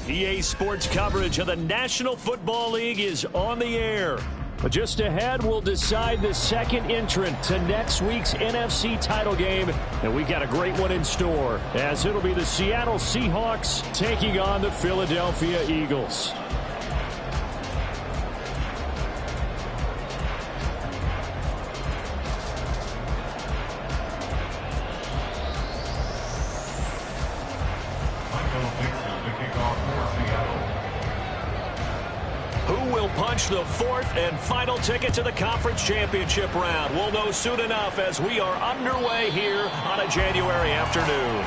EA Sports coverage of the National Football League is on the air. But just ahead, we'll decide the second entrant to next week's NFC title game. And we've got a great one in store, as it'll be the Seattle Seahawks taking on the Philadelphia Eagles. The fourth and final ticket to the conference championship round. We'll know soon enough as we are underway here on a January afternoon.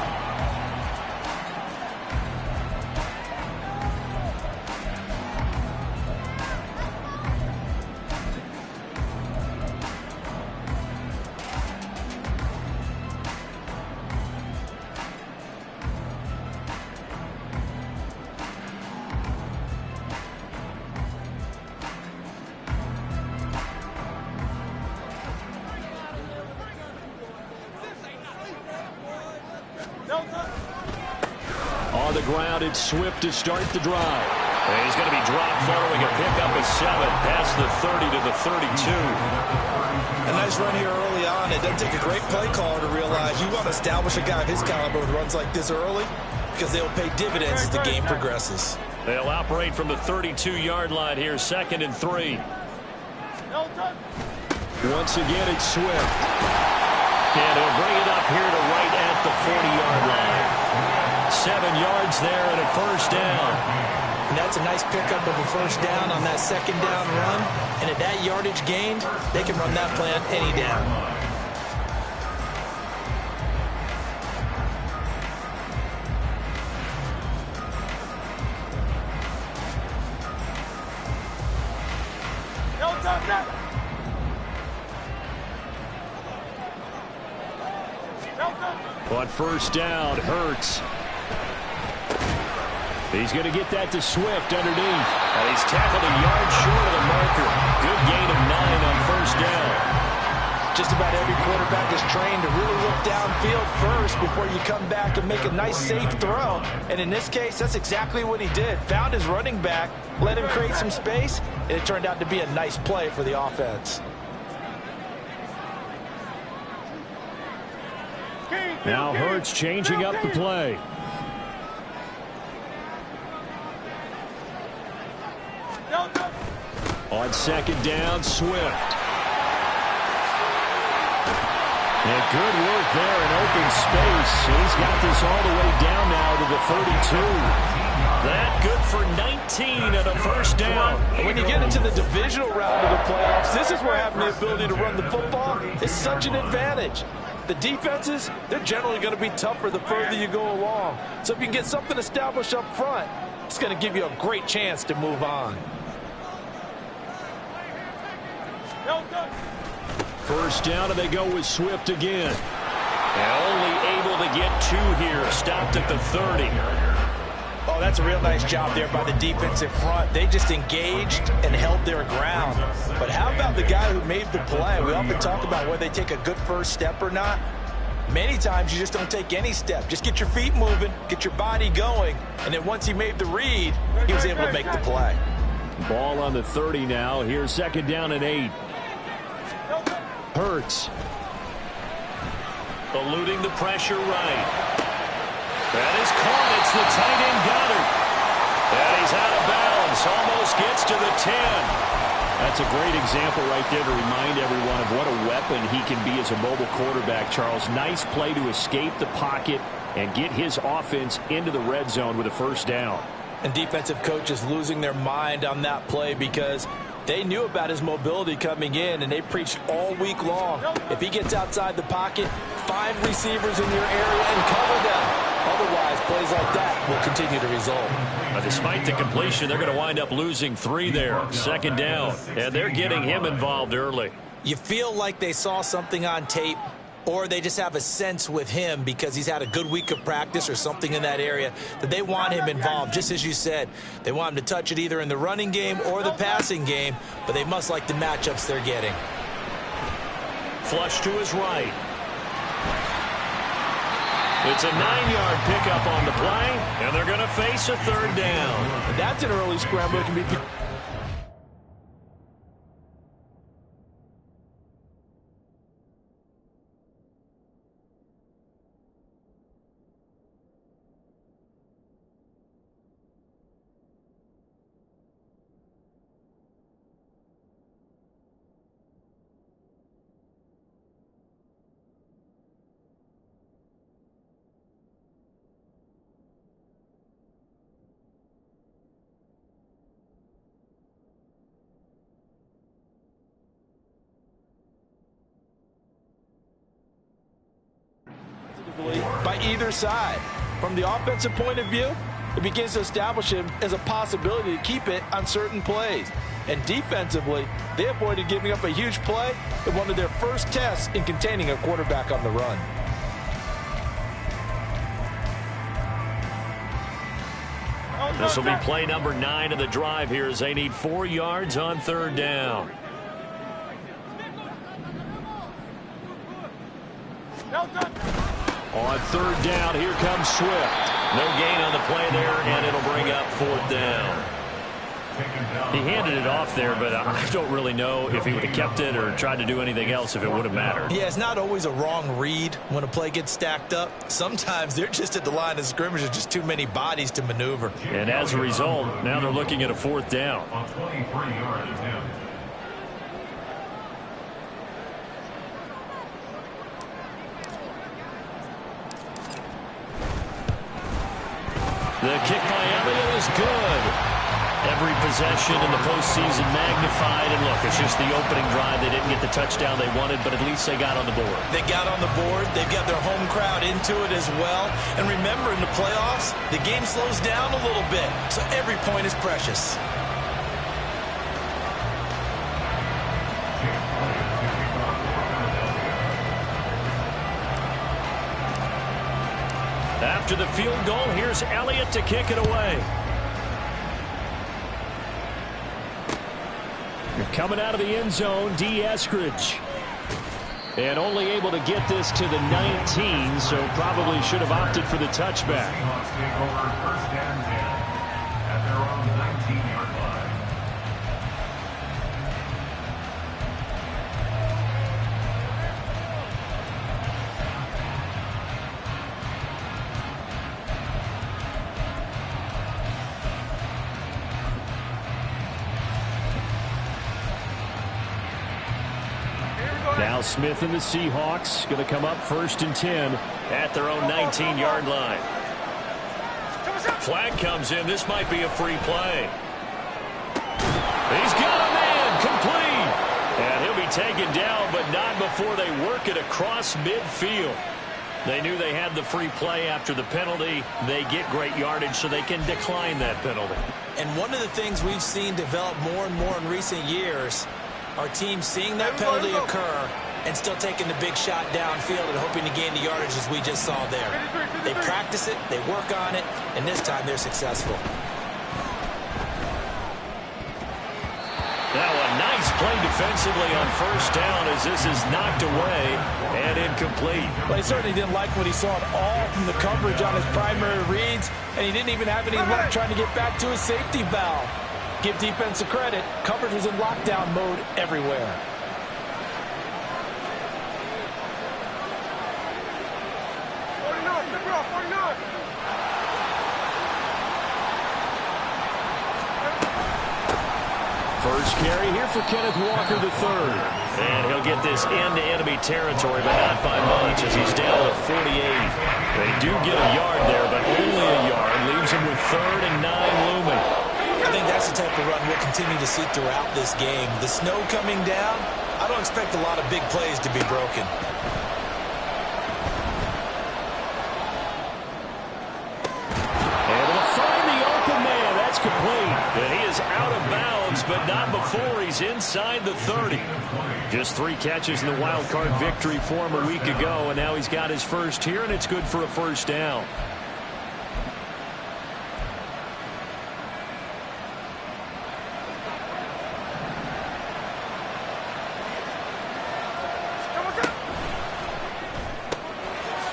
On the ground, it's Swift to start the drive. And he's going to be dropped following a pickup of 7 past the 30 to the 32. A nice run here early on. It doesn't take a great play caller to realize you want to establish a guy of his caliber with runs like this early, because they'll pay dividends as the game progresses. They'll operate from the 32-yard line here, 2nd and 3. Once again, it's Swift. And he'll bring it up here to right at the 40-yard line. 7 yards there and a first down. And that's a nice pickup of a first down on that second down run. And at that yardage gained, they can run that play on any down. On first down, Hurts. He's going to get that to Swift underneath. And he's tackled a yard short of the marker. Good gain of 9 on first down. Just about every quarterback is trained to really look downfield first before you come back and make a nice, safe throw. And in this case, that's exactly what he did. Found his running back, let him create some space, and it turned out to be a nice play for the offense. Now Hurts changing up the play. On second down, Swift. And good work there in open space. He's got this all the way down now to the 32. That good for 19 and a first down. When you get into the divisional round of the playoffs, this is where having the ability to run the football is such an advantage. The defenses, they're generally going to be tougher the further you go along. So if you can get something established up front, it's going to give you a great chance to move on. First down, and they go with Swift again. And only able to get 2 here. Stopped at the 30. Oh, that's a real nice job there by the defensive front. They just engaged and held their ground. But how about the guy who made the play? We often talk about whether they take a good first step or not. Many times you just don't take any step. Just get your feet moving, get your body going, and then once he made the read, he was able to make the play. Ball on the 30 now. Here's second down and 8. Hurts. Eluding the pressure right. That is caught. It's the tight end Goddard. And he's out of bounds. Almost gets to the 10. That's a great example right there to remind everyone of what a weapon he can be as a mobile quarterback, Charles. Nice play to escape the pocket and get his offense into the red zone with a first down. And defensive coaches losing their mind on that play because they knew about his mobility coming in, and they preached all week long. If he gets outside the pocket, find receivers in your area and cover them. Otherwise, plays like that will continue to result. Despite the completion, they're going to wind up losing 3 there. Second down, and they're getting him involved early. You feel like they saw something on tape, or they just have a sense with him because he's had a good week of practice or something in that area that they want him involved. Just as you said, they want him to touch it either in the running game or the passing game, but they must like the matchups they're getting. Flush to his right. It's a 9-yard pickup on the play, and they're going to face a third down. That's an early scramble. It can be. By either side. From the offensive point of view, it begins to establish him as a possibility to keep it on certain plays. And defensively, they avoided giving up a huge play in one of their first tests in containing a quarterback on the run. This will be play number 9 of the drive here as they need 4 yards on third down. On third down, here comes Swift. No gain on the play there, and it'll bring up fourth down. He handed it off there, but I don't really know if he would have kept it or tried to do anything else if it would have mattered. Yeah, it's not always a wrong read when a play gets stacked up. Sometimes they're just at the line of scrimmage. There's just too many bodies to maneuver. And as a result, now they're looking at a fourth down. The kick by Elliott is good. Every possession in the postseason magnified. And look, it's just the opening drive. They didn't get the touchdown they wanted, but at least they got on the board. They got on the board. They've got their home crowd into it as well. And remember, in the playoffs, the game slows down a little bit. So every point is precious. After the field goal, here's Elliott to kick it away. Coming out of the end zone, D. Eskridge. And only able to get this to the 19, so probably should have opted for the touchback. Now Smith and the Seahawks going to come up 1st and 10 at their own 19-yard line. Flag comes in. This might be a free play. He's got a man complete. And he'll be taken down, but not before they work it across midfield. They knew they had the free play after the penalty. They get great yardage, so they can decline that penalty. And one of the things we've seen develop more and more in recent years, our team seeing that penalty occur and still taking the big shot downfield and hoping to gain the yardage as we just saw there. They practice it, they work on it, and this time they're successful. Now a nice play defensively on 1st down as this is knocked away and incomplete. But he certainly didn't like what he saw at all from the coverage on his primary reads, and he didn't even have any luck trying to get back to his safety valve. Give defense a credit. Coverage was in lockdown mode everywhere. First carry here for Kenneth Walker III. And he'll get this into enemy territory, but not by much as he's down to 48. They do get a yard there, but only a yard. Leaves him with 3rd and 9 looming. I think that's the type of run we'll continue to see throughout this game. The snow coming down, I don't expect a lot of big plays to be broken. Able to find the open man. That's complete. And he is out of bounds, but not before he's inside the 30. Just 3 catches in the wild card victory for him a week ago, and now he's got his first here, and it's good for a 1st down.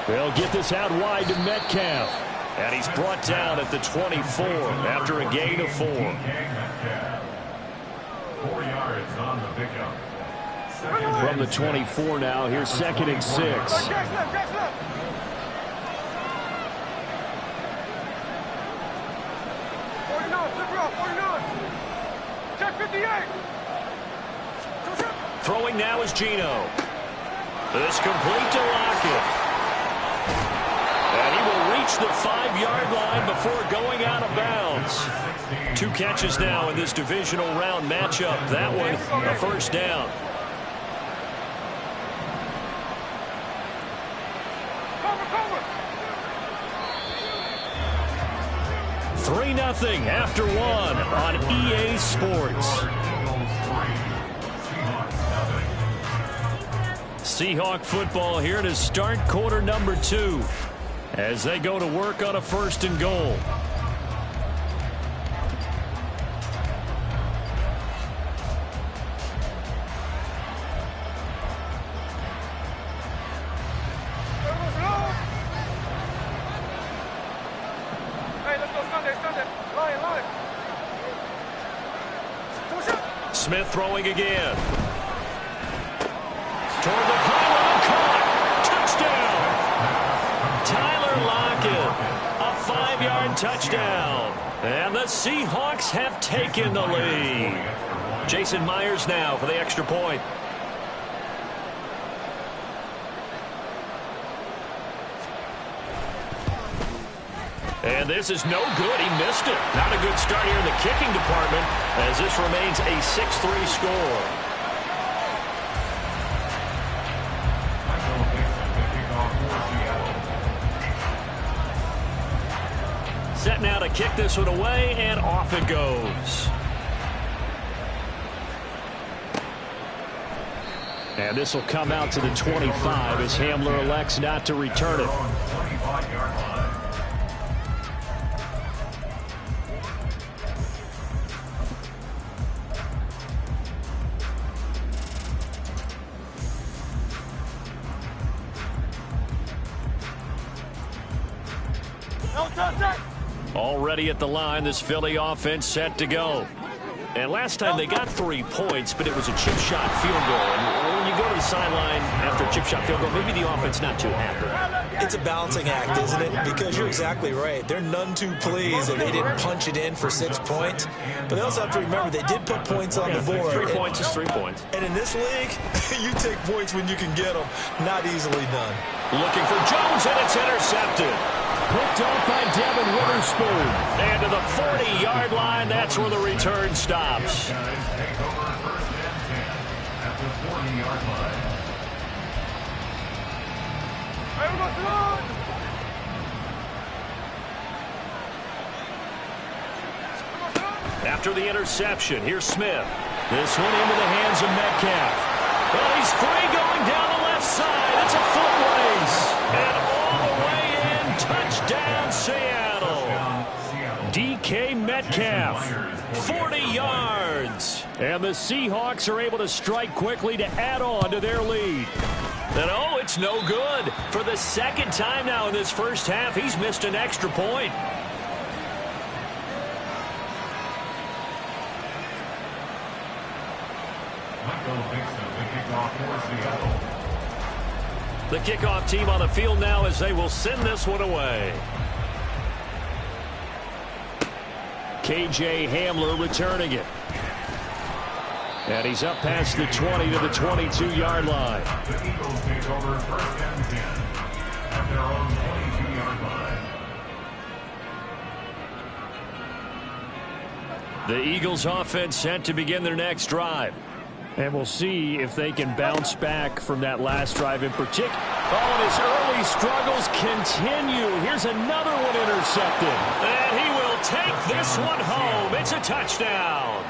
They'll get this out wide to Metcalf. And he's brought down at the 24 after a gain of 4. 4 yards on the pickup. From the 24 now, here's 2nd and 6. Throwing now is Geno. This complete to Lockett. And he will reach the 5-yard line before going out of bounds. 2 catches now in this divisional round matchup. That one a first down. 3-0 after 1 on EA Sports. Seahawk football here to start quarter number 2 as they go to work on a 1st and goal. Smith throwing again. Toward the pylon, caught. Touchdown. Tyler Lockett, a 5-yard touchdown. And the Seahawks have taken the lead. Jason Myers now for the extra point. And this is no good. He missed it. Not a good start here in the kicking department as this remains a 6-3 score. Set now to kick this one away, and off it goes. And this will come out to the 25 as Hamler elects not to return it. Already at the line, this Philly offense set to go. And last time they got 3 points, but it was a chip shot field goal. And when you go to the sideline after a chip shot field goal, maybe the offense not too happy. It's a balancing act, isn't it? Because you're exactly right. They're none too pleased that they didn't punch it in for 6 points. But they also have to remember they did put points on the board. 3 points is 3 points. And in this league, you take points when you can get them. Not easily done. Looking for Jones, and it's intercepted. Picked off by Devin Witherspoon. And to the 40-yard line, that's where the return stops. After the interception, here's Smith. This one into the hands of Metcalf. Well, he's free going down the left side. It's a foot race. And all the way in, touchdown Seattle. DK Metcalf, 40 yards. And the Seahawks are able to strike quickly to add on to their lead. And oh, it's no good. For the 2nd time now in this first half, he's missed an extra point. The kickoff team on the field now as they will send this one away. KJ Hamler returning it. And he's up past the 20 to the 22-yard line. The Eagles take over 1st and 10 at their own 22-yard line. The Eagles offense set to begin their next drive. And we'll see if they can bounce back from that last drive in particular. Oh, and his early struggles continue. Here's another one intercepted. And he will take this one home. It's a touchdown.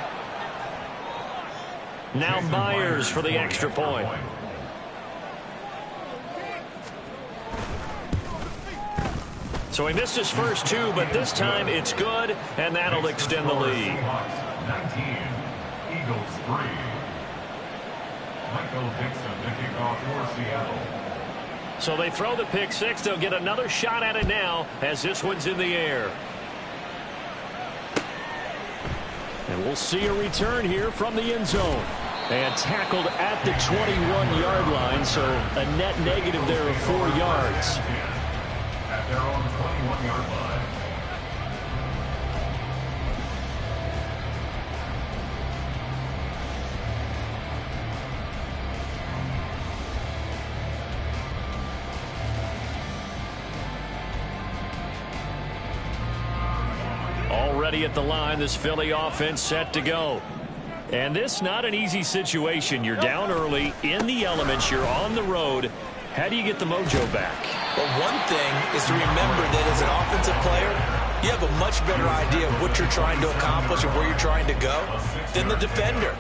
Now Myers for the extra point. So he missed his first 2, but this time it's good, and that'll extend the lead. 19, Eagles 3. Michael Dixon to kick off for Seattle. So they throw the pick six. They'll get another shot at it now as this one's in the air. And we'll see a return here from the end zone. And tackled at the 21-yard line, so a net negative there of 4 yards. At their own 21-yard line. Already at the line, this Philly offense set to go. And this not an easy situation. You're down early, in the elements, you're on the road. How do you get the mojo back? Well, one thing is to remember that as an offensive player, you have a much better idea of what you're trying to accomplish and where you're trying to go than the defender.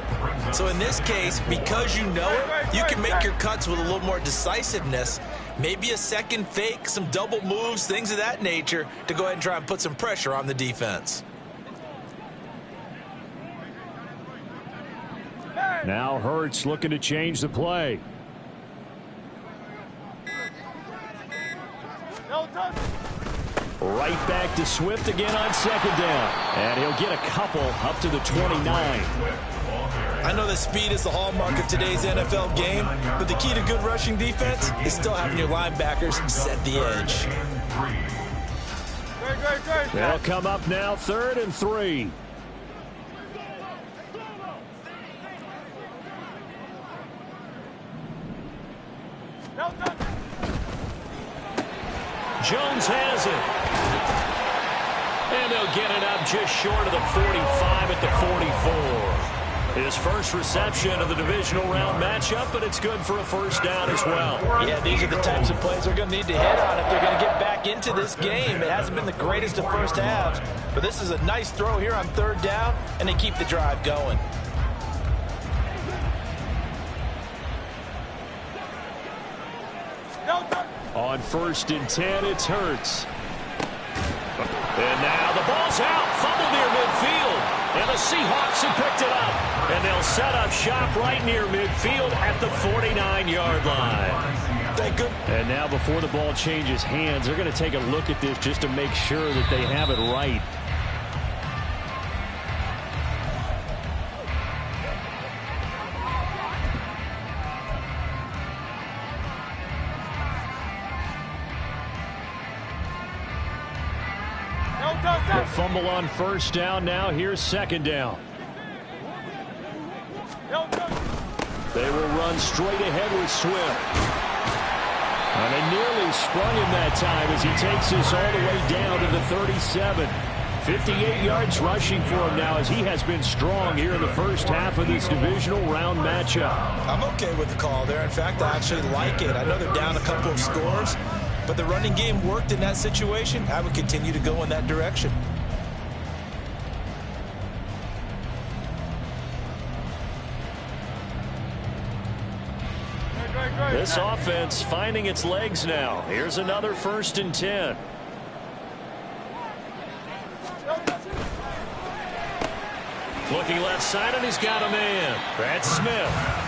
So in this case, because you know it, you can make your cuts with a little more decisiveness. Maybe a second fake, some double moves, things of that nature to go ahead and try and put some pressure on the defense. Now Hurts looking to change the play. Right back to Swift again on second down. And he'll get a couple up to the 29. I know that speed is the hallmark of today's NFL game, but the key to good rushing defense is still having your linebackers set the edge. They'll come up now 3rd and 3. Jones has it. And they'll get it up just short of the 45 at the 44. His first reception of the divisional round matchup, but it's good for a first down as well. Yeah, these are the types of plays they're going to need to hit on if they're going to get back into this game. It hasn't been the greatest of first halves, but this is a nice throw here on 3rd down, and they keep the drive going. On 1st and 10, it's Hurts. And now the ball's out. Fumble near midfield. And the Seahawks have picked it up. And they'll set up shop right near midfield at the 49-yard line. Thank you. And now before the ball changes hands, they're going to take a look at this just to make sure that they have it right. The fumble on 1st down. Now here's 2nd down. They will run straight ahead with Swift. And they nearly sprung him that time as he takes this all the way down to the 37. 58 yards rushing for him now as he has been strong here in the first half of this divisional round matchup. I'm okay with the call there. In fact, I actually like it. I know they're down a couple of scores, but the running game worked in that situation. I would continue to go in that direction. This offense finding its legs now. Here's another 1st and 10. Looking left side, and he's got a man. That's Smith.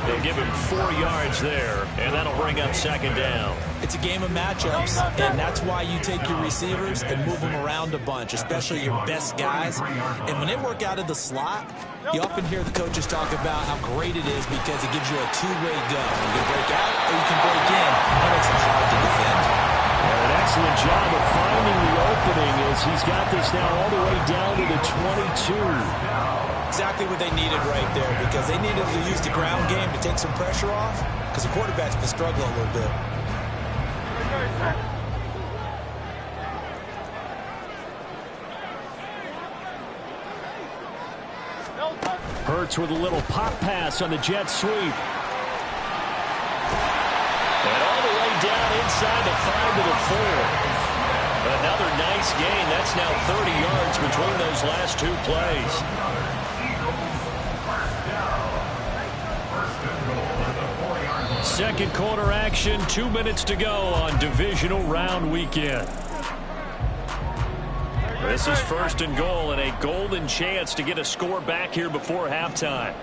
They'll give him 4 yards there, and that'll bring up 2nd down. It's a game of matchups, and that's why you take your receivers and move them around a bunch, especially your best guys. And when they work out of the slot, you often hear the coaches talk about how great it is because it gives you a two-way go. You can break out or you can break in. That makes it hard to defend. An excellent job of finding the opening as he's got this now all the way down to the 22. Exactly what they needed right there because they needed to use the ground game to take some pressure off because the quarterback's been struggling a little bit. Hurts with a little pop pass on the jet sweep. And all the way down inside the 5 to the 4. Another nice gain. That's now 30 yards between those last 2 plays. Second quarter action, 2 minutes to go on divisional round weekend. This is 1st and goal and a golden chance to get a score back here before halftime.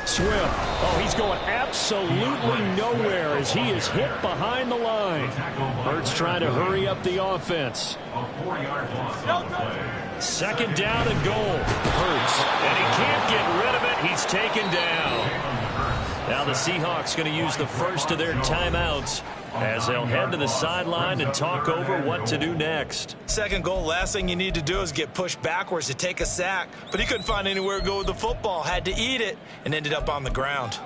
Swift. Oh, he's going absolutely nowhere as he is hit behind the line. Hurts trying to hurry up the offense. Second down and goal. Hurts. And he can't get rid of it. He's taken down. Now the Seahawks going to use the first of their timeouts as they'll head to the sideline and talk over what to do next. Second goal, last thing you need to do is get pushed backwards to take a sack. But he couldn't find anywhere to go with the football, had to eat it, and ended up on the ground.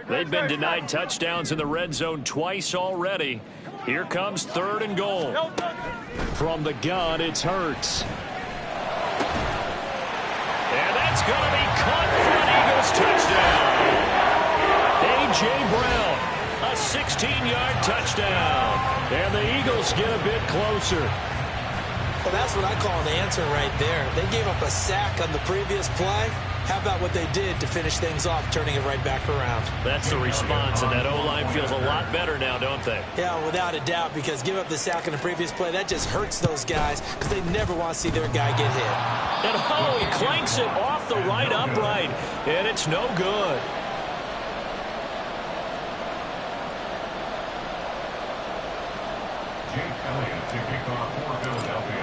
They've been denied touchdowns in the red zone twice already. Here comes third and goal. From the gun, it's Hurts. And that's going to be caught for an Eagles touchdown. A.J. Brown, a 16-yard touchdown. And the Eagles get a bit closer. Well, that's what I call an answer right there. They gave up a sack on the previous play. How about what they did to finish things off, turning it right back around? That's the response, and that O-line feels a lot better now, don't they? Yeah, without a doubt, because give up the sack on the previous play, that just hurts those guys because they never want to see their guy get hit. And oh, he clanks it off the right upright, and it's no good. Jake Elliott to kick off for Philadelphia.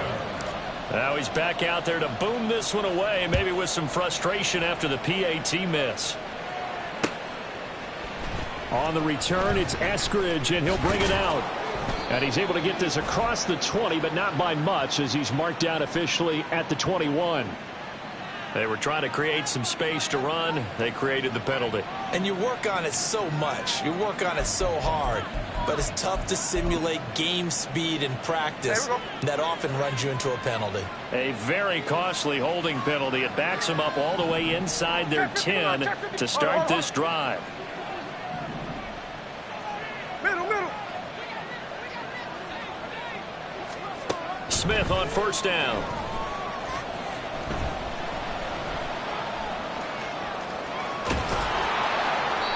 Now he's back out there to boom this one away, maybe with some frustration after the PAT miss. On the return, it's Eskridge, and he'll bring it out. And he's able to get this across the 20, but not by much, as he's marked out officially at the 21. They were trying to create some space to run. They created the penalty. And you work on it so much. You work on it so hard. But it's tough to simulate game speed in practice. That often runs you into a penalty. A very costly holding penalty. It backs them up all the way inside their 10 to start this drive. Smith on first down.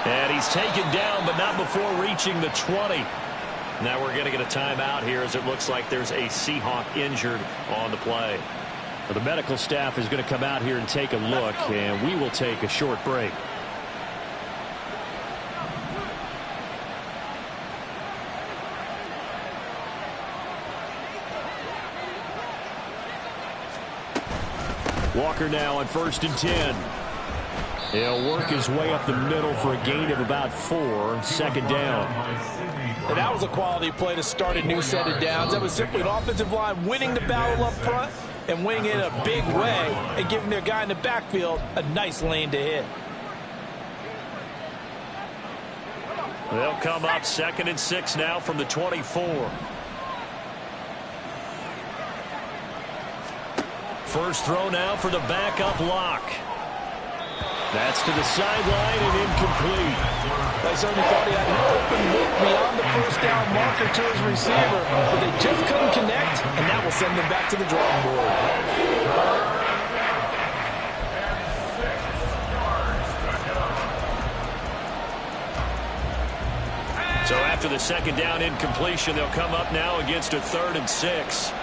And he's taken down, but not before reaching the 20. Now we're going to get a timeout here as it looks like there's a Seahawk injured on the play. Well, the medical staff is going to come out here and take a look, and we will take a short break. Walker now on 1st and 10. He'll work his way up the middle for a gain of about 4. Second down. And that was a quality play to start a new set of downs. That was simply an offensive line winning the battle up front and winning it in a big way and giving their guy in the backfield a nice lane to hit. They'll come up 2nd and 6 now from the 24. First throw now for the backup Lock. That's to the sideline and incomplete. They certainly thought he had an open look beyond the first down marker to his receiver, but they just couldn't connect, and that will send them back to the drawing board. So after the second down incompletion, they'll come up now against a 3rd and 6.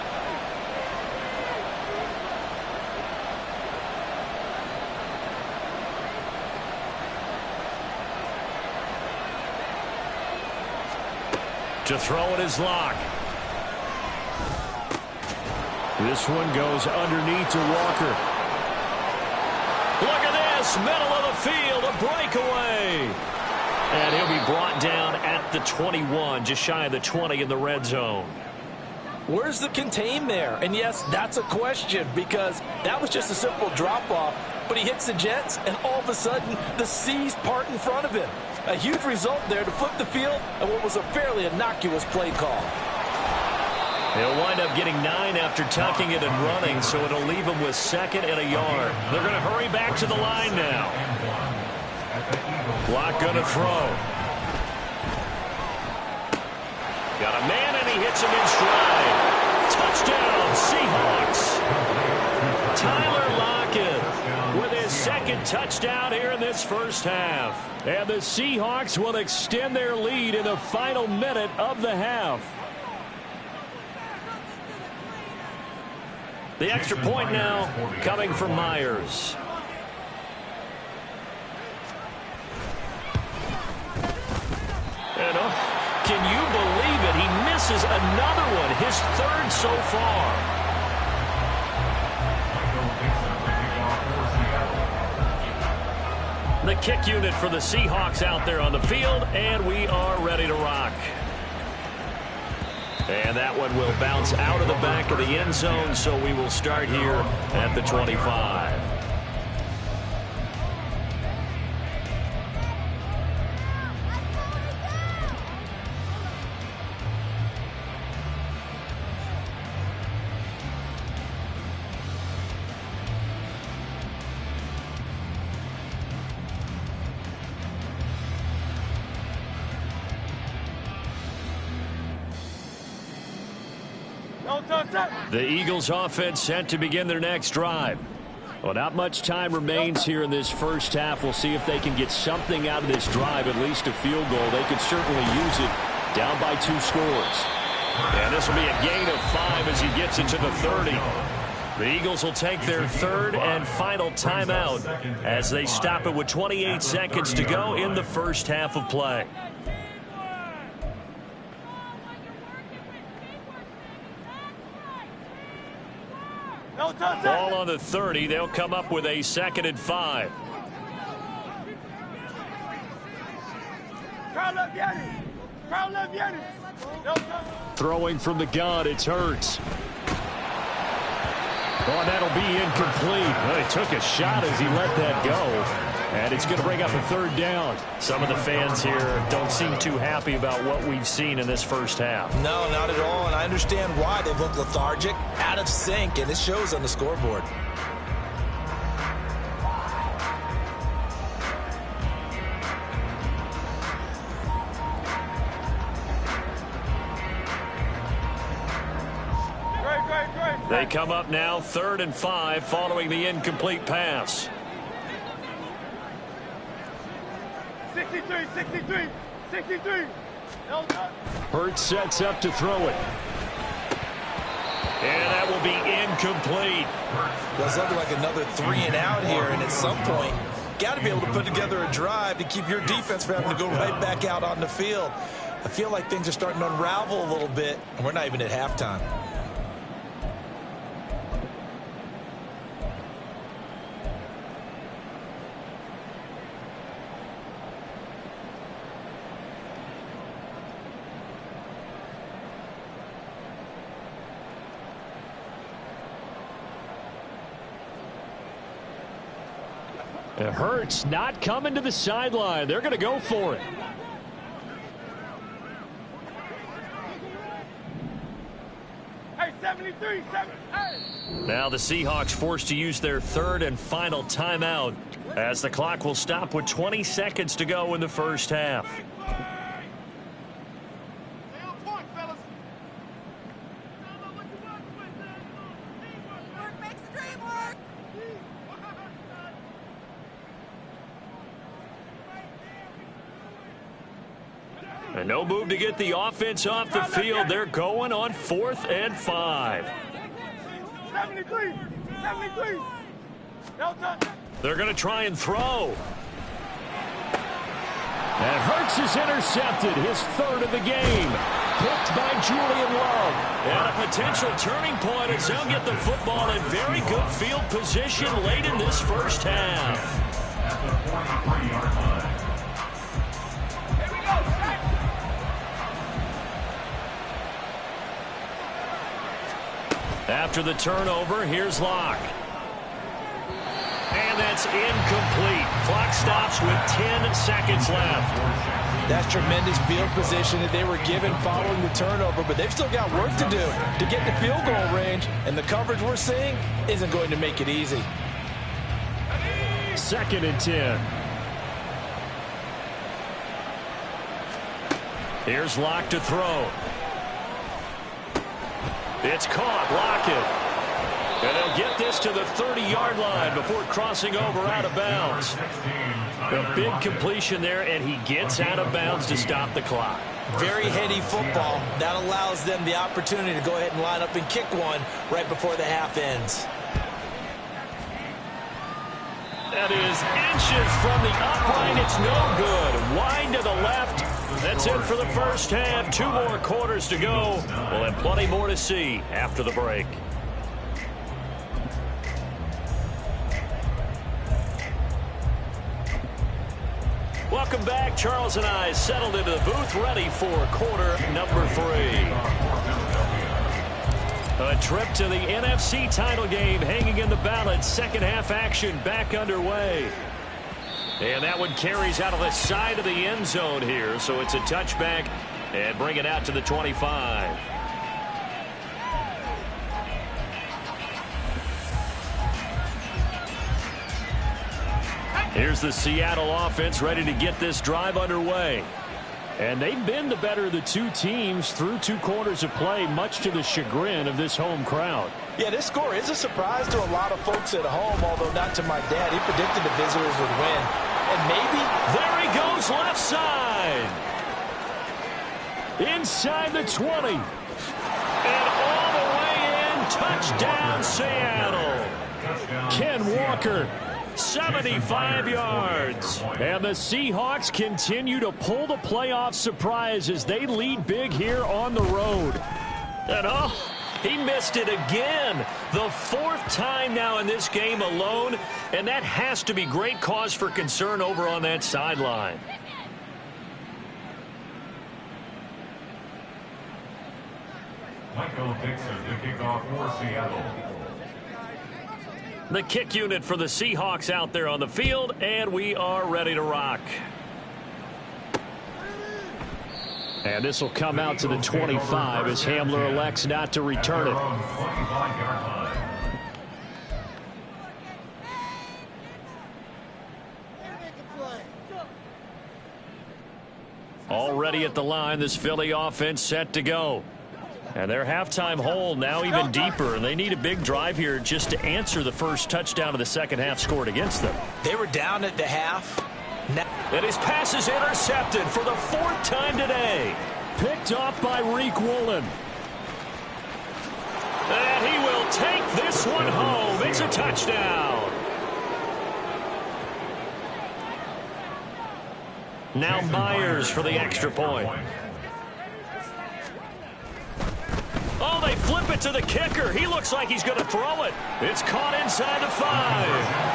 To throw it is Lock. This one goes underneath to Walker. Look at this, middle of the field, a breakaway. And he'll be brought down at the 21, just shy of the 20 in the red zone. Where's the contain there? And yes, that's a question because that was just a simple drop-off, but he hits the Jets, and all of a sudden, the seas part in front of him. A huge result there to flip the field and what was a fairly innocuous play call. They'll wind up getting 9 after tucking it and running, so it'll leave them with 2nd and a yard. They're going to hurry back to the line now. Lock going to throw. Got a man, and he hits him in stride. Touchdown, Seahawks. Tyler Lockett with his 2nd touchdown here in this first half. And the Seahawks will extend their lead in the final minute of the half. The extra point now coming from Myers. And can you believe it? He misses another one, his third so far. The kick unit for the Seahawks out there on the field, and we are ready to rock. And that one will bounce out of the back of the end zone, so we will start here at the 25. The Eagles offense set to begin their next drive. Well, not much time remains here in this first half. We'll see if they can get something out of this drive, at least a field goal. They could certainly use it down by 2 scores. And this will be a gain of 5 as he gets it to the 30. The Eagles will take their third and final timeout as they stop it with 28 seconds to go in the first half of play. Ball on the 30. They'll come up with a 2nd and 5. Throwing from the gun, it's Hurts. Oh, that'll be incomplete. Well, he took a shot as he let that go. And it's going to bring up a 3rd down. Some of the fans here don't seem too happy about what we've seen in this first half. No, not at all. And I understand why. They look lethargic, out of sync, and it shows on the scoreboard. They come up now 3rd and 5 following the incomplete pass. 63. Hurts sets up to throw it. And that will be incomplete. That's looking like another 3 and out here, and at some point, got to be able to put together a drive to keep your defense from having to go right back out on the field. I feel like things are starting to unravel a little bit, and we're not even at halftime. It hurts not coming to the sideline. They're going to go for it. Hey, 73. Now the Seahawks forced to use their 3rd and final timeout as the clock will stop with 20 seconds to go in the first half. And no move to get the offense off the field. They're going on 4th and 5. 73. They're going to try and throw. And Hurts is intercepted, his 3rd of the game. Picked by Julian Love. And a potential turning point as they'll get the football in very good field position late in this first half. At the 43-yard line. After the turnover, here's Locke. And that's incomplete. Clock stops with 10 seconds left. That's tremendous field position that they were given following the turnover, but they've still got work to do to get to field goal range, and the coverage we're seeing isn't going to make it easy. 2nd and 10. Here's Locke to throw. It's caught. Lockett. And they'll get this to the 30-yard line before crossing over out of bounds. A big completion there, and he gets out of bounds to stop the clock. Very heady football. That allows them the opportunity to go ahead and line up and kick one right before the half ends. That is inches from the upright. It's no good. Wide to the left. That's it for the first half. 2 more quarters to go. We'll have plenty more to see after the break. Welcome back. Charles and I settled into the booth, ready for quarter number 3. A trip to the NFC title game hanging in the balance. Second half action back underway. And that one carries out of the side of the end zone here. So it's a touchback and bring it out to the 25. Here's the Seattle offense ready to get this drive underway. And they've been the better of the 2 teams through 2 quarters of play, much to the chagrin of this home crowd. Yeah, this score is a surprise to a lot of folks at home, although not to my dad. He predicted the visitors would win. And maybe... There he goes, left side. Inside the 20. And all the way in, touchdown Seattle. Ken Walker, 75 yards. And the Seahawks continue to pull the playoff surprise as they lead big here on the road. And he missed it again. The 4th time now in this game alone. And that has to be great cause for concern over on that sideline. Michael Dixon, the kickoff for Seattle. The kick unit for the Seahawks out there on the field, and we are ready to rock. And this will come out to the 25 as Hamler elects not to return it. Already at the line, this Philly offense set to go. And their halftime hole now even deeper, and they need a big drive here just to answer the first touchdown of the second half scored against them. They were down at the half. And his pass is intercepted for the 4th time today. Picked off by Reek Woolen. And he will take this one home. It's a touchdown. Now Myers for the extra point. Oh, they flip it to the kicker. He looks like he's going to throw it. It's caught inside the 5.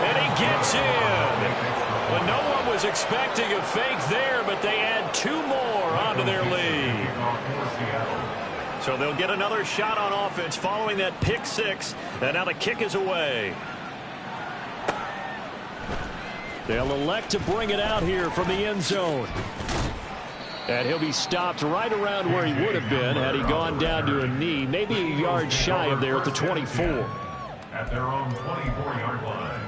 And he gets in. Well, no one was expecting a fake there, but they add 2 more onto their lead. So they'll get another shot on offense following that pick 6. And now the kick is away. They'll elect to bring it out here from the end zone. And he'll be stopped right around where he would have been had he gone down to a knee, maybe a yard shy of there at the 24. At their own 24-yard line.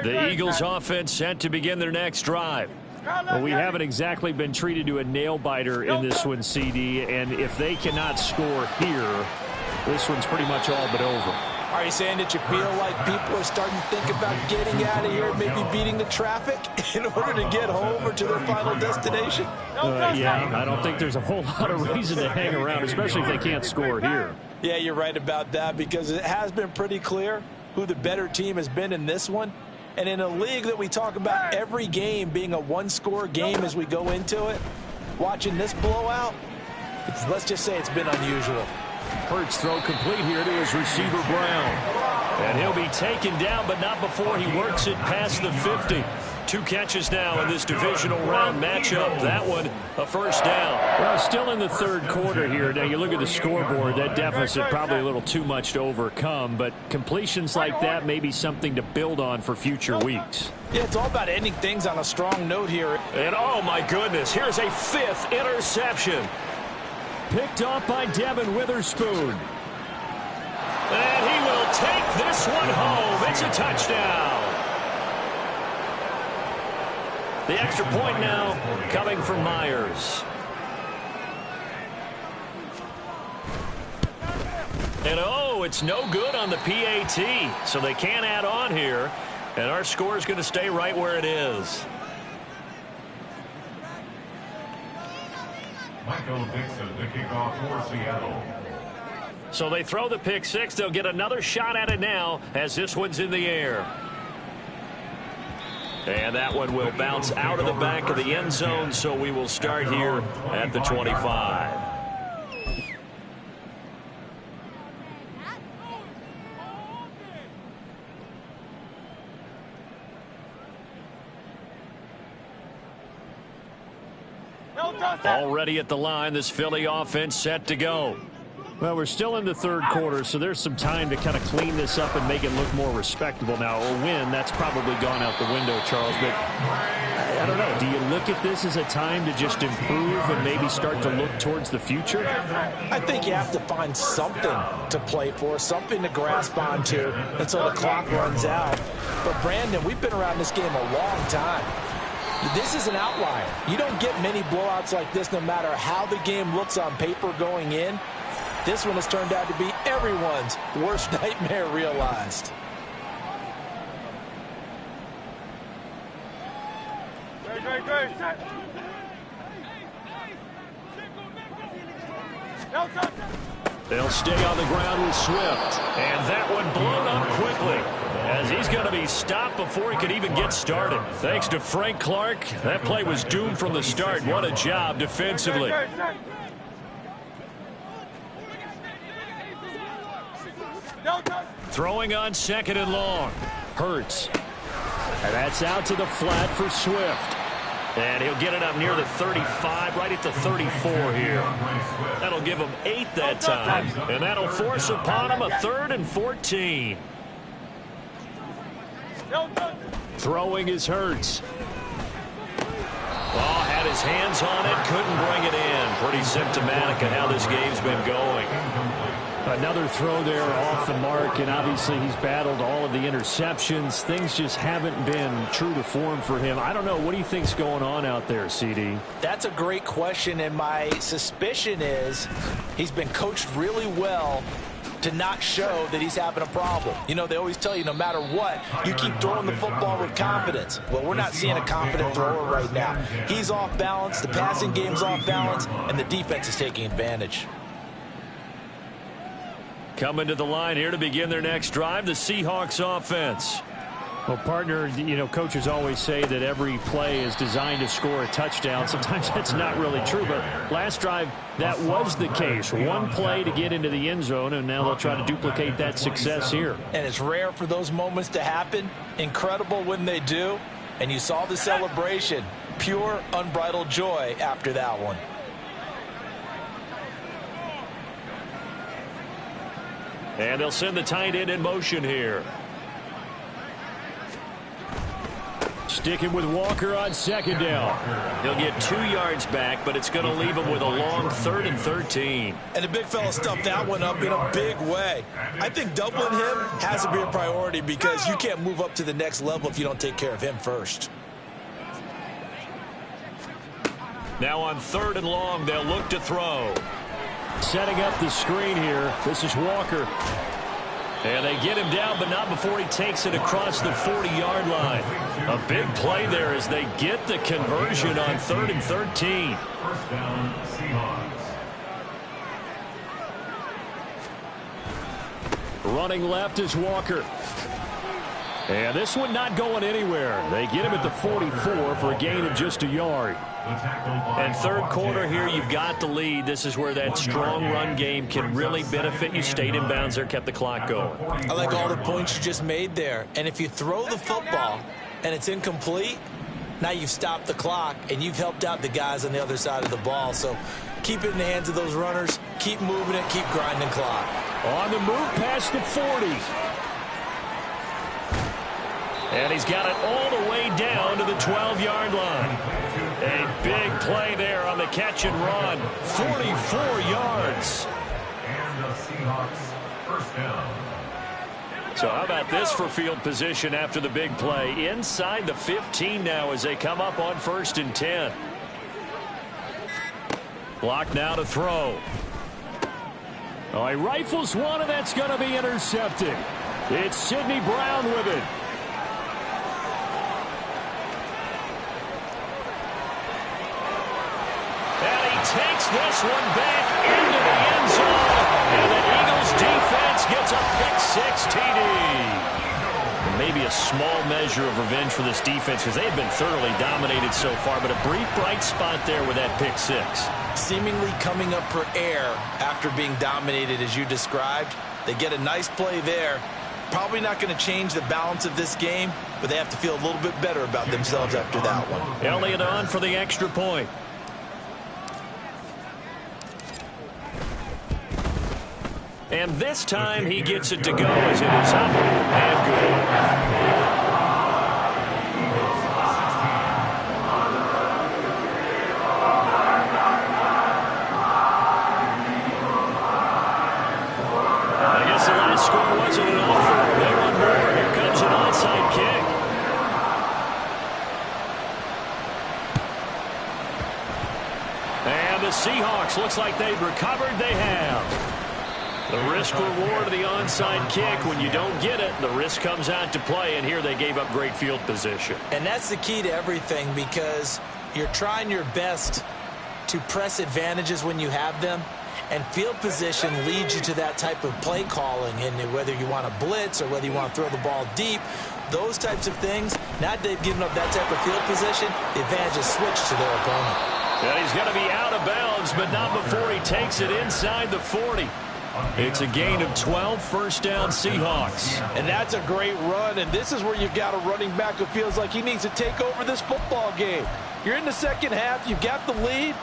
The Eagles offense set to begin their next drive. Well, we haven't exactly been treated to a nail-biter in this one, CD, and if they cannot score here, this one's pretty much all but over. Are you saying that you feel like people are starting to think about getting out of here, maybe beating the traffic in order to get home or to their final destination? Yeah, I don't think there's a whole lot of reason to hang around, especially if they can't score here. Yeah, you're right about that, because it has been pretty clear who the better team has been in this one. And in a league that we talk about every game being a one-score game as we go into it, watching this blowout, let's just say it's been unusual. Hurts throw complete here to his receiver Brown. And he'll be taken down, but not before he works it past the 50. 2 catches now in this divisional round matchup. That one, a first down. Well, still in the 3rd quarter here. Now, you look at the scoreboard, that deficit probably a little too much to overcome, but completions like that may be something to build on for future weeks. Yeah, it's all about ending things on a strong note here. And, oh, my goodness, here's a 5th interception. Picked off by Devin Witherspoon. And he will take this one home. It's a touchdown. The extra point now coming from Myers. And oh, it's no good on the PAT, so they can't add on here. And our score is going to stay right where it is. Michael Dixon, the kickoff for Seattle. So they throw the pick six. They'll get another shot at it now as this one's in the air. And that one will bounce out of the back of the end zone, so we will start here at the 25. Already at the line, this Philly offense set to go. Well, we're still in the third quarter, so there's some time to kind of clean this up and make it look more respectable. Now, a win, that's probably gone out the window, Charles, but I don't know. Do you look at this as a time to just improve and maybe start to look towards the future? I think you have to find something to play for, something to grasp onto until the clock runs out. But, Brandon, we've been around this game a long time. This is an outlier. You don't get many blowouts like this no matter how the game looks on paper going in. This one has turned out to be everyone's worst nightmare realized. Great. They'll stay on the ground with Swift. And that one blown up quickly, as he's going to be stopped before he could even get started. Thanks to Frank Clark, that play was doomed from the start. What a job defensively. Throwing on second and long. Hurts. And that's out to the flat for Swift. And he'll get it up near the 35, right at the 34 here. That'll give him 8 that time. And that'll force upon him a 3rd and 14. Throwing is Hurts. Oh, had his hands on it, couldn't bring it in. Pretty symptomatic of how this game's been going. Another throw there off the mark, and obviously he's battled all of the interceptions. Things just haven't been true to form for him. I don't know. What do you think's going on out there, CD? That's a great question, and my suspicion is he's been coached really well to not show that he's having a problem. You know, they always tell you no matter what, you keep throwing the football with confidence. Well, we're not seeing a confident thrower right now. He's off balance, the passing game's off balance, and the defense is taking advantage. Coming to the line here to begin their next drive, the Seahawks offense. Well, partner, you know, coaches always say that every play is designed to score a touchdown. Sometimes that's not really true, but last drive, that was the case. One play to get into the end zone, and now they'll try to duplicate that success here. And it's rare for those moments to happen. Incredible when they do. And you saw the celebration. Pure, unbridled joy after that one. And they'll send the tight end in motion here. Sticking with Walker on second down. He'll get 2 yards back, but it's going to leave him with a long 3rd and 13. And the big fella stuffed that one up in a big way. I think doubling him has to be a priority because you can't move up to the next level if you don't take care of him first. Now on 3rd and long, they'll look to throw. Setting up the screen here. This is Walker. And they get him down, but not before he takes it across the 40-yard line. A big play there as they get the conversion on 3rd and 13. First down, Seahawks. Running left is Walker. And this one not going anywhere. They get him at the 44 for a gain of just a yard. And third quarter here, you've got the lead. This is where that strong run game can really benefit you. Stayed in bounds there, kept the clock going. I like all the points you just made there. And if you throw the football and it's incomplete, now you've stopped the clock and you've helped out the guys on the other side of the ball. So keep it in the hands of those runners. Keep moving it. Keep grinding clock. On the move past the 40. And he's got it all the way down to the 12-yard line. A big play there on the catch and run. 44 yards. And the Seahawks first down. So how about this for field position after the big play? Inside the 15 now as they come up on 1st and 10. Block now to throw. Oh, he rifles one, and that's going to be intercepted. It's Sidney Brown with it. And he takes this one back into the end zone. And the Eagles defense gets a pick-6 TD. Maybe a small measure of revenge for this defense because they have been thoroughly dominated so far, but a brief bright spot there with that pick-6. Seemingly coming up for air after being dominated as you described. They get a nice play there. Probably not going to change the balance of this game, but they have to feel a little bit better about themselves after that one. Elliott on for the extra point. And this time he gets it to go as it is up and good. I guess the last score wasn't enough for them. They want more. Here comes an onside kick. And the Seahawks, looks like they've recovered. They have. The risk-reward of the onside kick, when you don't get it, the risk comes out to play, and here they gave up great field position. And that's the key to everything because you're trying your best to press advantages when you have them, and field position leads you to that type of play calling, and whether you want to blitz or whether you want to throw the ball deep, those types of things, now that they've given up that type of field position, the advantage is switched to their opponent. And he's going to be out of bounds, but not before he takes it inside the 40. It's a gain of 12, first down Seahawks. And that's a great run, and this is where you've got a running back who feels like he needs to take over this football game. You're in the second half, you've got the lead,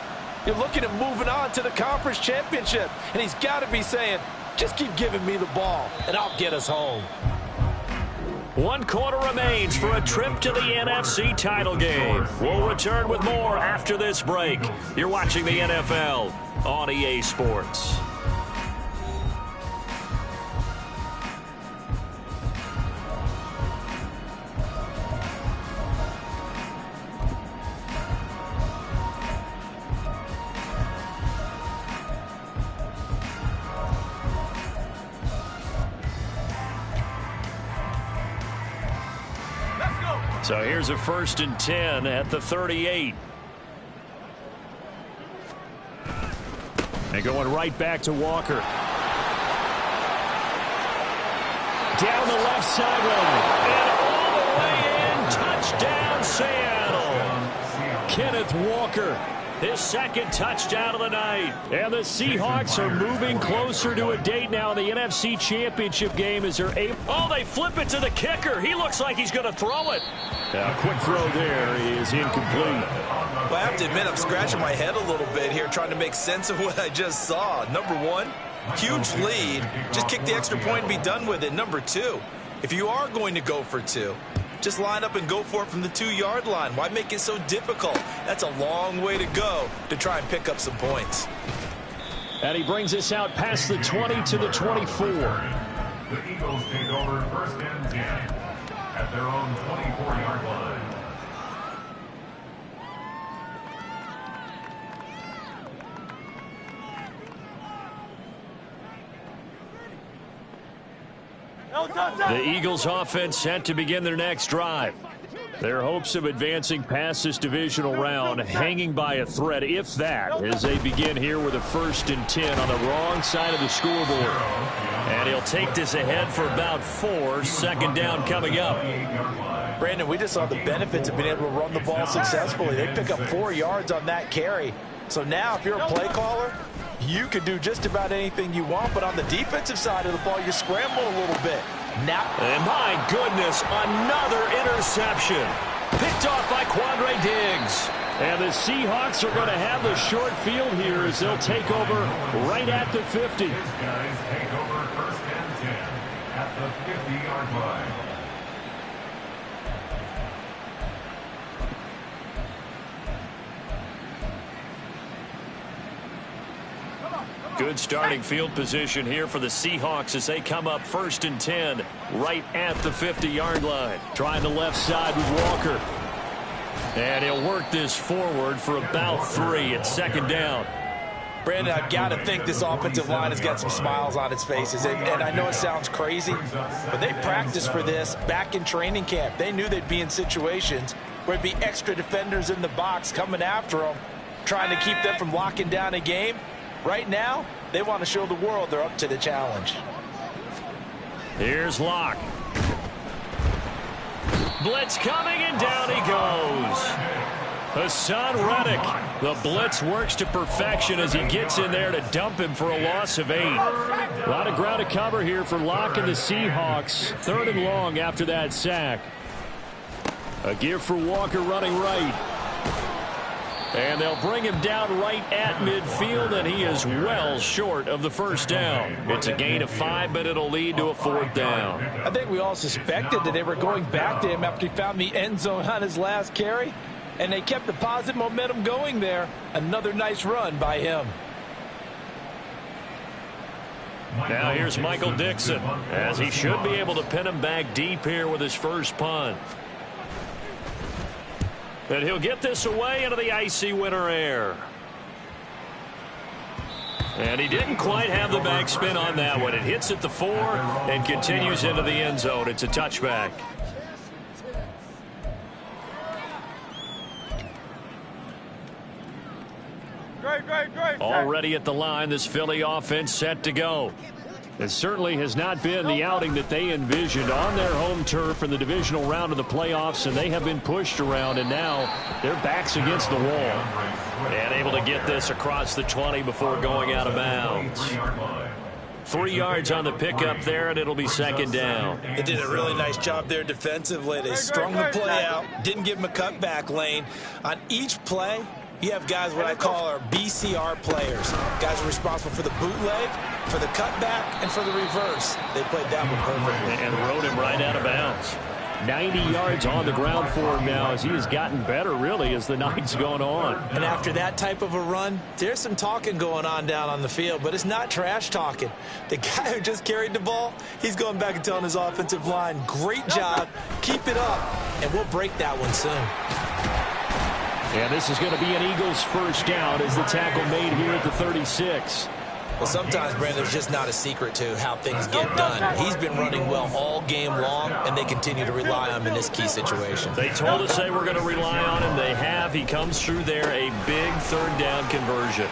you're looking at moving on to the conference championship, and he's got to be saying, just keep giving me the ball, and I'll get us home. 1 quarter remains for a trip to the NFC title game. We'll return with more after this break. You're watching the NFL on EA Sports. So here's a 1st and 10 at the 38. And going right back to Walker. Down the left sideline. And all the way in. Touchdown, Seattle. Kenneth Walker. His 2nd touchdown of the night. And the Seahawks are moving closer to a date now in the NFC Championship game as they're able. Oh, they flip it to the kicker. He looks like he's going to throw it. Now, quick throw there is incomplete. Well, I have to admit, I'm scratching my head a little bit here trying to make sense of what I just saw. Number one, huge lead. Just kick the extra point and be done with it. Number two, if you are going to go for 2, just line up and go for it from the 2-yard line. Why make it so difficult? That's a long way to go to try and pick up some points. And he brings us out past the 20 to the 24. The Eagles take over 1st and 10 at their own 24-yard line. The Eagles offense set to begin their next drive. Their hopes of advancing past this divisional round hanging by a thread, if that, as they begin here with a 1st and 10 on the wrong side of the scoreboard. And he'll take this ahead for about 4, 2nd down coming up. Brandon, we just saw the benefits of being able to run the ball successfully. They pick up 4 yards on that carry. So now if you're a play caller, you can do just about anything you want, but on the defensive side of the ball, you scramble a little bit. Now, and my goodness, another interception. Picked off by Quandre Diggs. And the Seahawks are going to have the short field here as they'll take over right at the 50. These guys take over 1st and 10 at the 50-yard line. Good starting field position here for the Seahawks as they come up 1st and 10 right at the 50-yard line. Trying the left side with Walker. And he'll work this forward for about 3 at 2nd down. Brandon, I've got to think this offensive line has got some smiles on its faces. And I know it sounds crazy, but they practiced for this back in training camp. They knew they'd be in situations where there'd be extra defenders in the box coming after them, trying to keep them from locking down a game. Right now, they want to show the world they're up to the challenge. Here's Locke. Blitz coming, and down he goes. Hassan Reddick. The blitz works to perfection as he gets in there to dump him for a loss of 8. A lot of ground to cover here for Locke and the Seahawks. 3rd and long after that sack. A give for Walker running right. And they'll bring him down right at midfield, and he is well short of the first down. It's a gain of 5, but it'll lead to a 4th down. I think we all suspected that they were going back to him after he found the end zone on his last carry, and they kept the positive momentum going there. Another nice run by him. Now here's Michael Dixon, as he should be able to pin him back deep here with his first punt. And he'll get this away into the icy winter air. And he didn't quite have the backspin on that one. It hits at the 4 and continues into the end zone. It's a touchback. Great. Already at the line, this Philly offense set to go. It certainly has not been the outing that they envisioned on their home turf in the divisional round of the playoffs, and they have been pushed around, and now their backs against the wall. And able to get this across the 20 before going out of bounds. 3 yards on the pickup there, and it'll be 2nd down. They did a really nice job there defensively. They strung the play out, didn't give him a cutback lane. On each play, you have guys what I call our BCR players. Guys are responsible for the bootleg, for the cutback, and for the reverse. They played that one perfectly. And rode him right out of bounds. 90 yards on the ground for him now as he has gotten better, really, as the night's gone on. And after that type of a run, there's some talking going on down on the field, but it's not trash talking. The guy who just carried the ball, he's going back and telling his offensive line, great job, keep it up, and we'll break that one soon. And this is going to be an Eagles first down as the tackle made here at the 36. Well, sometimes, Brandon, there's just not a secret to how things get done. He's been running well all game long, and they continue to rely on him in this key situation. They told us they were going to rely on him. They have. He comes through there, a big 3rd down conversion.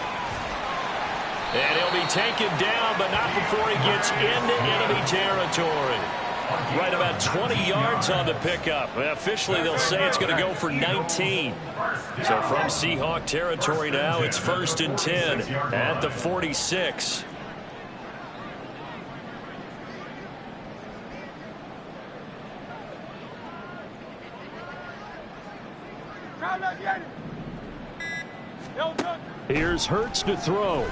And he'll be taken down, but not before he gets into enemy territory. Right about 20 yards on the pickup. Officially, they'll say it's going to go for 19. So from Seahawk territory now, it's 1st and 10 at the 46. Here's Hurts to throw.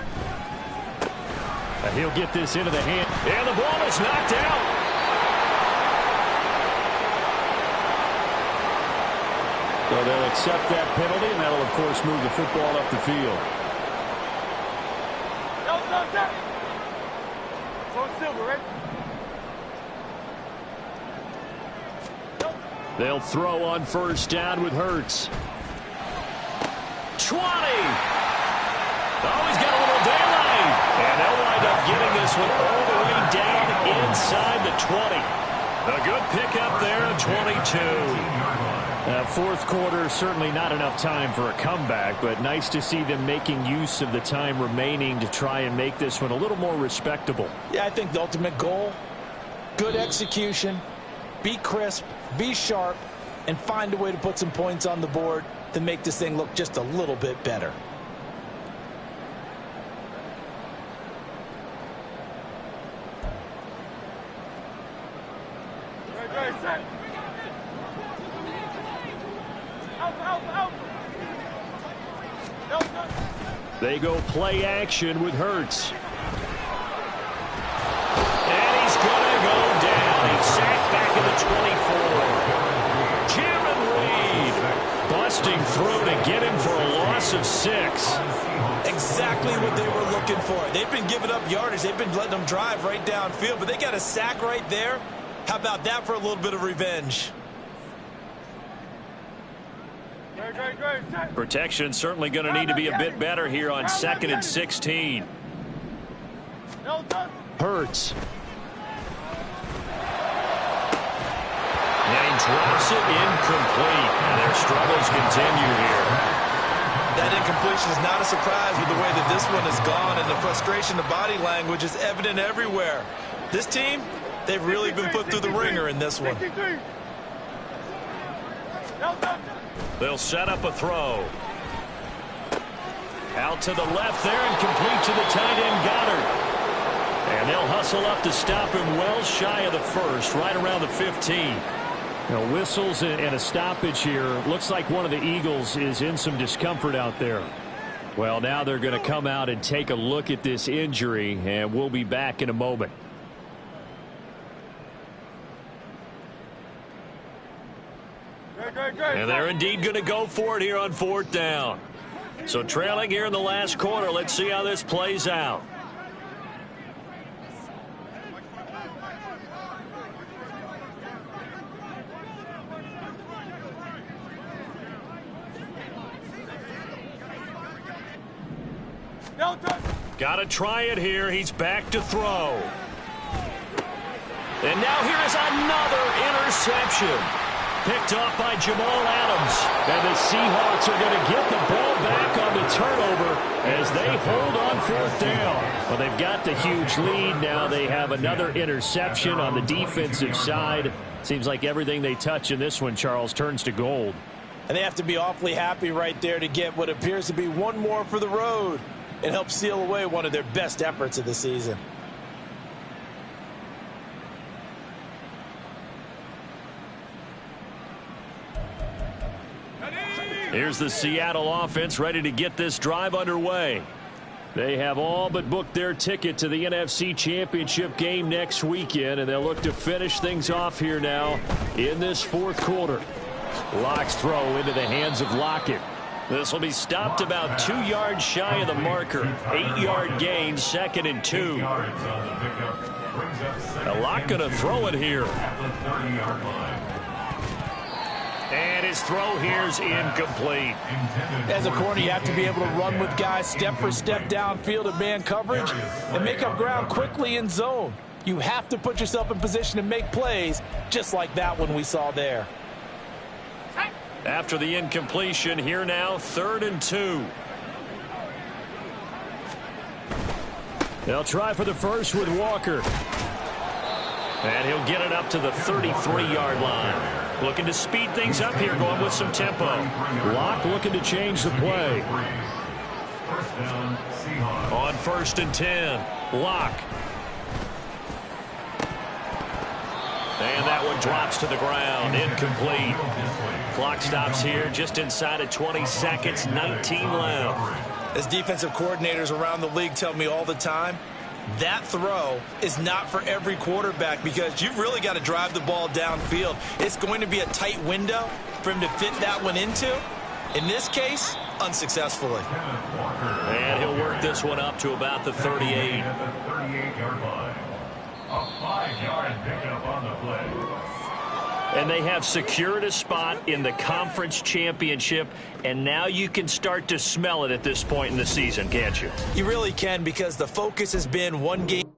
And he'll get this into the hand. And the ball is knocked out. So they'll accept that penalty, and that'll, of course, move the football up the field. They'll throw on 1st down with Hurts. 20. Oh, he's got a little daylight. And they'll wind up getting this one all the way down inside the 20. A good pickup there at 22. 4th quarter, certainly not enough time for a comeback, but nice to see them making use of the time remaining to try and make this one a little more respectable. Yeah, I think the ultimate goal, good execution, be crisp, be sharp, and find a way to put some points on the board to make this thing look just a little bit better. They go play action with Hurts. And he's going to go down. He's sacked back at the 24. Cameron Reed busting through to get him for a loss of 6. Exactly what they were looking for. They've been giving up yardage. They've been letting them drive right downfield, but they got a sack right there. How about that for a little bit of revenge? Protection certainly going to need to be a bit better here on 2nd and 16. Hurts. And he drops it incomplete. And their struggles continue here. That incompletion is not a surprise with the way that this one has gone, and the frustration, the body language is evident everywhere. This team, they've really been put through the ringer in this one. They'll set up a throw. Out to the left there and complete to the tight end Goddard. And they'll hustle up to stop him well shy of the first, right around the 15. Whistles and a stoppage here. Looks like one of the Eagles is in some discomfort out there. Well, now they're going to come out and take a look at this injury, and we'll be back in a moment. And they're indeed going to go for it here on 4th down. So trailing here in the last quarter. Let's see how this plays out. Got to try it here. He's back to throw. And now here is another interception. Picked off by Jamal Adams. And the Seahawks are going to get the ball back on the turnover as they hold on 4th down. Well, they've got the huge lead. Now they have another interception on the defensive side. Seems like everything they touch in this one, Charles, turns to gold. And they have to be awfully happy right there to get what appears to be one more for the road. It helps seal away one of their best efforts of the season. Here's the Seattle offense ready to get this drive underway. They have all but booked their ticket to the NFC Championship game next weekend, and they'll look to finish things off here now in this 4th quarter. Lock's throw into the hands of Lockett. This will be stopped about 2 yards shy of the marker. 8-yard gain, 2nd and 2. Lock going to throw it here. And his throw here is incomplete. As a corner, you have to be able to run with guys step for step downfield in man coverage and make up ground quickly in zone. You have to put yourself in position to make plays just like that one we saw there. After the incompletion, here now, 3rd and 2. They'll try for the first with Walker. And he'll get it up to the 33-yard line. Looking to speed things up here, going with some tempo. Lock looking to change the play. On 1st and 10, Lock. And that one drops to the ground, incomplete. Clock stops here just inside of 20 seconds, 19 left. As defensive coordinators around the league tell me all the time, that throw is not for every quarterback because you've really got to drive the ball downfield. It's going to be a tight window for him to fit that one into. In this case, unsuccessfully. And he'll work this one up to about the 38. At the 38-yard line. A 5-yard pickup on the play. And they have secured a spot in the conference championship, and now you can start to smell it at this point in the season, can't you? You really can, because the focus has been one game.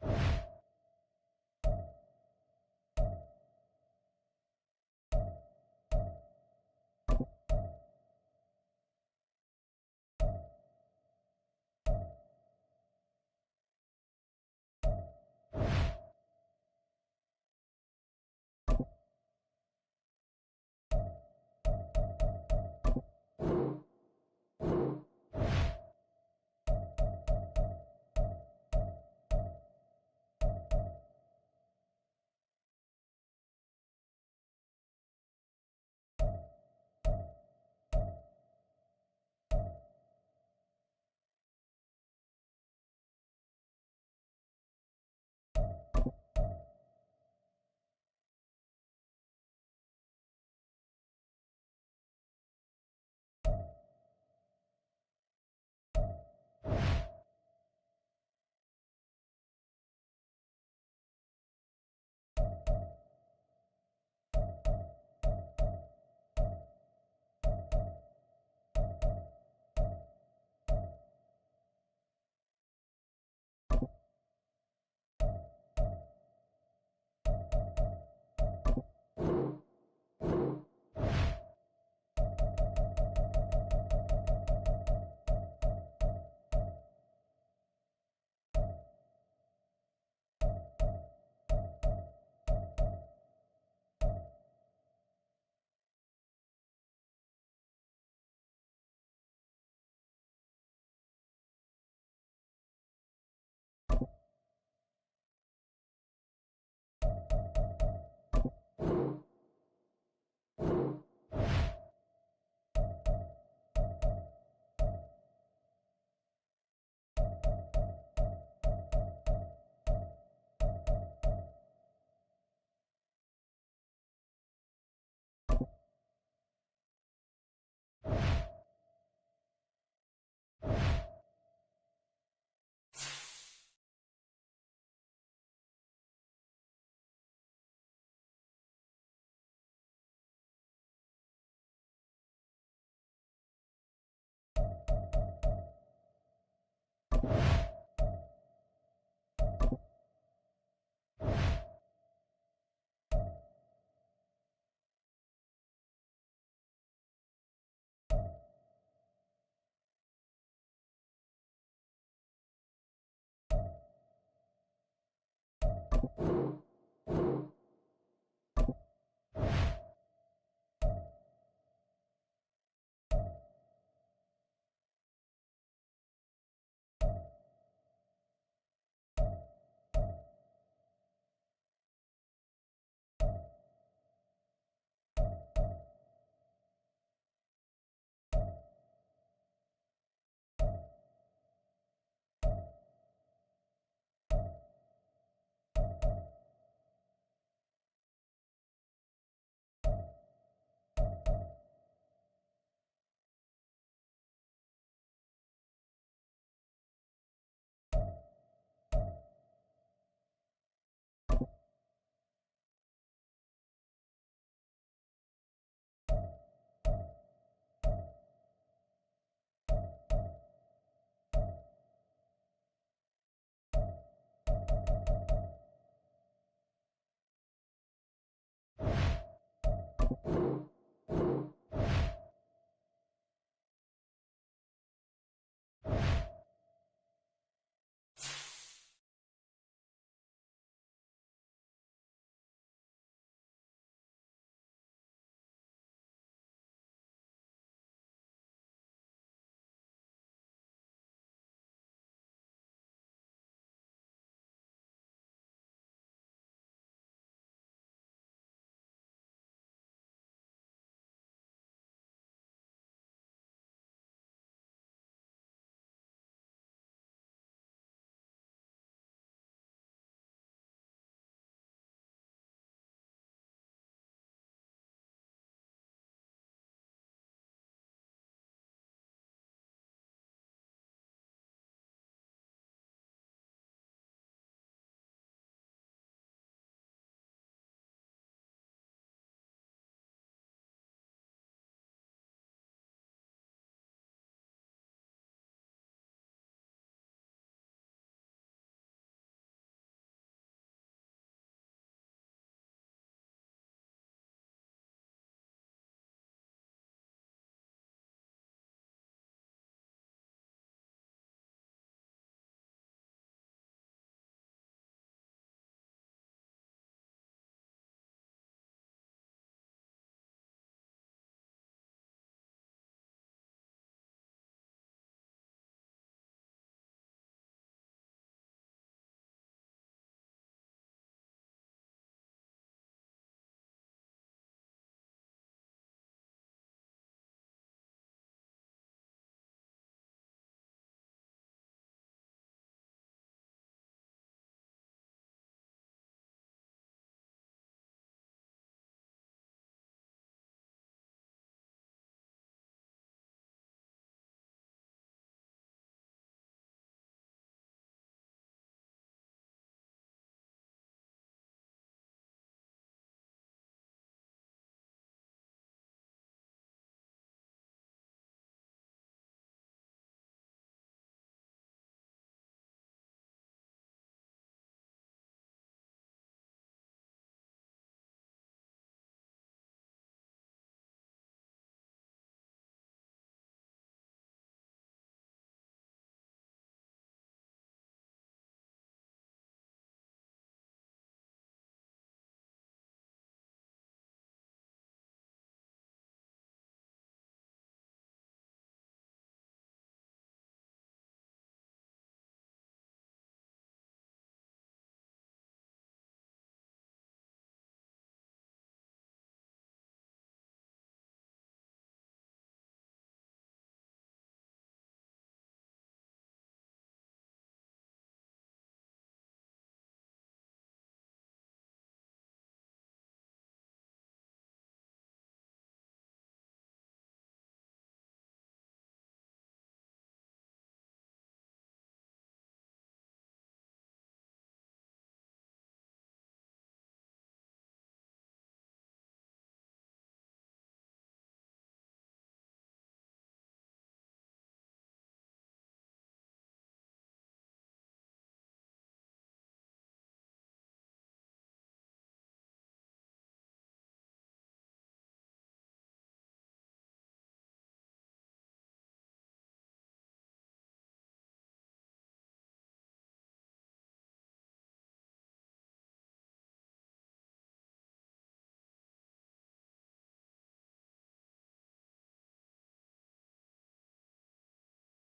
you